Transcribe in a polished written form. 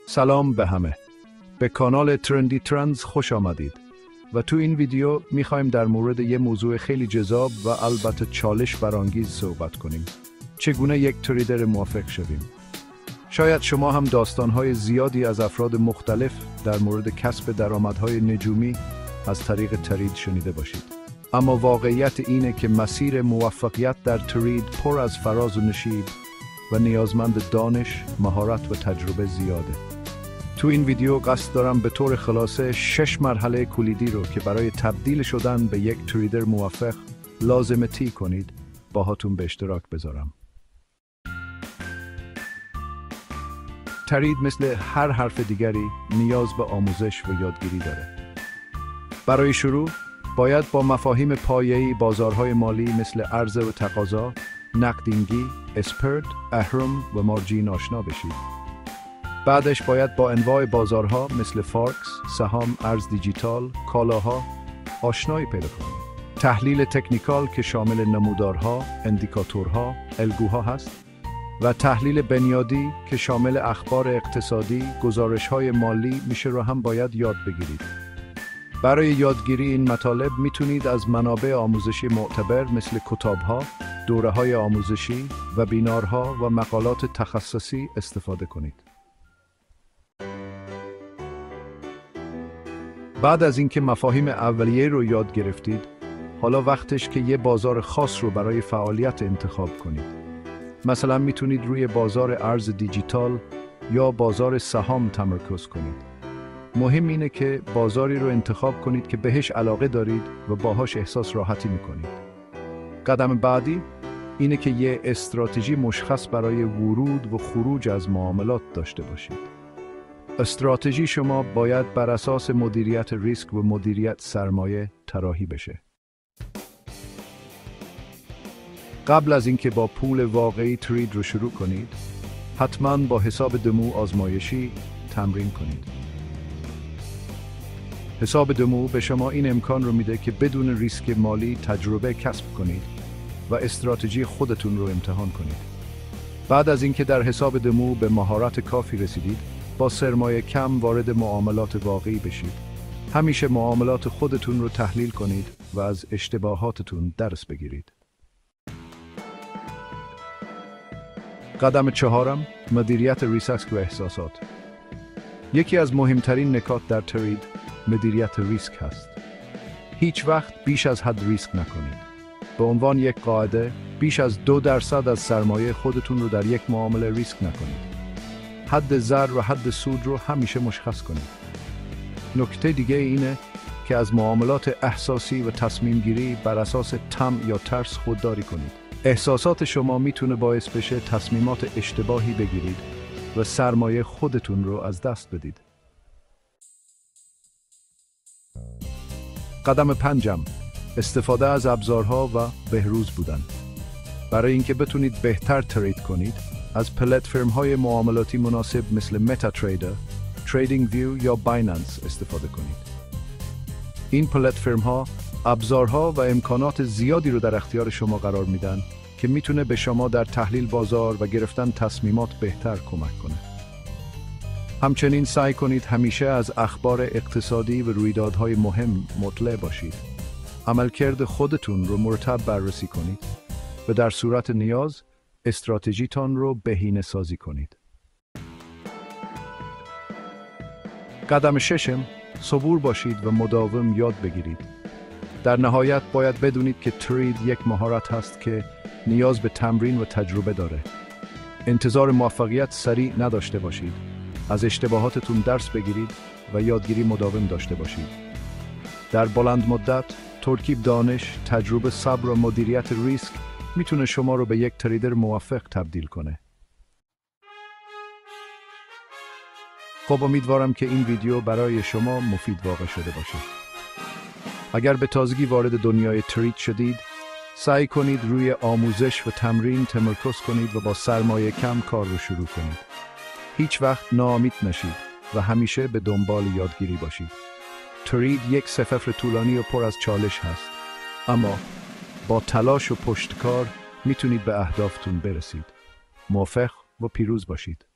سلام به همه. به کانال ترندی ترندز خوش آمدید. و تو این ویدیو میخوایم در مورد یه موضوع خیلی جذاب و البته چالش برانگیز صحبت کنیم. چگونه یک تریدر موفق شویم؟ شاید شما هم داستانهای زیادی از افراد مختلف در مورد کسب درآمدهای نجومی از طریق ترید شنیده باشید. اما واقعیت اینه که مسیر موفقیت در ترید پر از فراز و نشیب و نیازمند دانش، مهارت و تجربه زیاده. تو این ویدیو قصد دارم به طور خلاصه 6 مرحله کلیدی رو که برای تبدیل شدن به یک تریدر موفق لازمه طی کنید باهاتون به اشتراک بذارم. ترید مثل هر حرف دیگری نیاز به آموزش و یادگیری داره. برای شروع باید با مفاهیم پایه‌ای بازارهای مالی مثل عرضه و تقاضا، نقدینگی، اسپرت، اهرم و مارجین آشنا بشید. بعدش باید با انواع بازارها مثل فارکس، سهام، ارز دیجیتال، کالاها آشنایی پیدا کنید. تحلیل تکنیکال که شامل نمودارها، اندیکاتورها، الگوها هست و تحلیل بنیادی که شامل اخبار اقتصادی، گزارش‌های مالی میشه رو هم باید یاد بگیرید. برای یادگیری این مطالب میتونید از منابع آموزشی معتبر مثل کتاب‌ها، دوره‌های آموزشی، وبینارها و مقالات تخصصی استفاده کنید. بعد از اینکه مفاهیم اولیه رو یاد گرفتید، حالا وقتش که یه بازار خاص رو برای فعالیت انتخاب کنید. مثلا میتونید روی بازار ارز دیجیتال یا بازار سهام تمرکز کنید. مهم اینه که بازاری رو انتخاب کنید که بهش علاقه دارید و باهاش احساس راحتی میکنید. قدم بعدی اینه که یه استراتژی مشخص برای ورود و خروج از معاملات داشته باشید. استراتژی شما باید بر اساس مدیریت ریسک و مدیریت سرمایه طراحی بشه. قبل از اینکه با پول واقعی ترید رو شروع کنید، حتما با حساب دمو آزمایشی تمرین کنید. حساب دمو به شما این امکان رو میده که بدون ریسک مالی تجربه کسب کنید و استراتژی خودتون رو امتحان کنید. بعد از اینکه در حساب دمو به مهارت کافی رسیدید، با سرمایه کم وارد معاملات واقعی بشید. همیشه معاملات خودتون رو تحلیل کنید و از اشتباهاتتون درس بگیرید. قدم چهارم، مدیریت ریسک و احساسات. یکی از مهمترین نکات در ترید مدیریت ریسک هست. هیچ وقت بیش از حد ریسک نکنید. به عنوان یک قاعده، بیش از 2% از سرمایه خودتون رو در یک معامله ریسک نکنید. حد ضرر و حد سود رو همیشه مشخص کنید. نکته دیگه اینه که از معاملات احساسی و تصمیم گیری بر اساس طمع یا ترس خودداری کنید. احساسات شما میتونه باعث بشه تصمیمات اشتباهی بگیرید و سرمایه خودتون رو از دست بدید. قدم پنجم، استفاده از ابزارها و بهروز بودن. برای اینکه بتونید بهتر ترید کنید، از پلتفرم‌های معاملاتی مناسب مثل متا تریدر، تریدینگ ویو یا بایننس استفاده کنید. این پلتفرم‌ها ابزارها و امکانات زیادی رو در اختیار شما قرار میدن که میتونه به شما در تحلیل بازار و گرفتن تصمیمات بهتر کمک کنه. همچنین سعی کنید همیشه از اخبار اقتصادی و رویدادهای مهم مطلع باشید. عملکرد خودتون رو مرتب بررسی کنید و در صورت نیاز استراتژیتان رو بهینه سازی کنید. قدم ششم، صبور باشید و مداوم یاد بگیرید. در نهایت باید بدونید که ترید یک مهارت هست که نیاز به تمرین و تجربه داره. انتظار موفقیت سریع نداشته باشید. از اشتباهاتتون درس بگیرید و یادگیری مداوم داشته باشید. در بلند مدت، ترکیب دانش، تجربه، صبر و مدیریت ریسک میتونه شما رو به یک تریدر موفق تبدیل کنه. خب امیدوارم که این ویدیو برای شما مفید واقع شده باشه. اگر به تازگی وارد دنیای ترید شدید، سعی کنید روی آموزش و تمرین تمرکز کنید و با سرمایه کم کار رو شروع کنید. هیچ وقت ناامید نشید و همیشه به دنبال یادگیری باشید. ترید یک سفر طولانی و پر از چالش هست، اما با تلاش و پشتکار میتونید به اهدافتون برسید. موفق و پیروز باشید.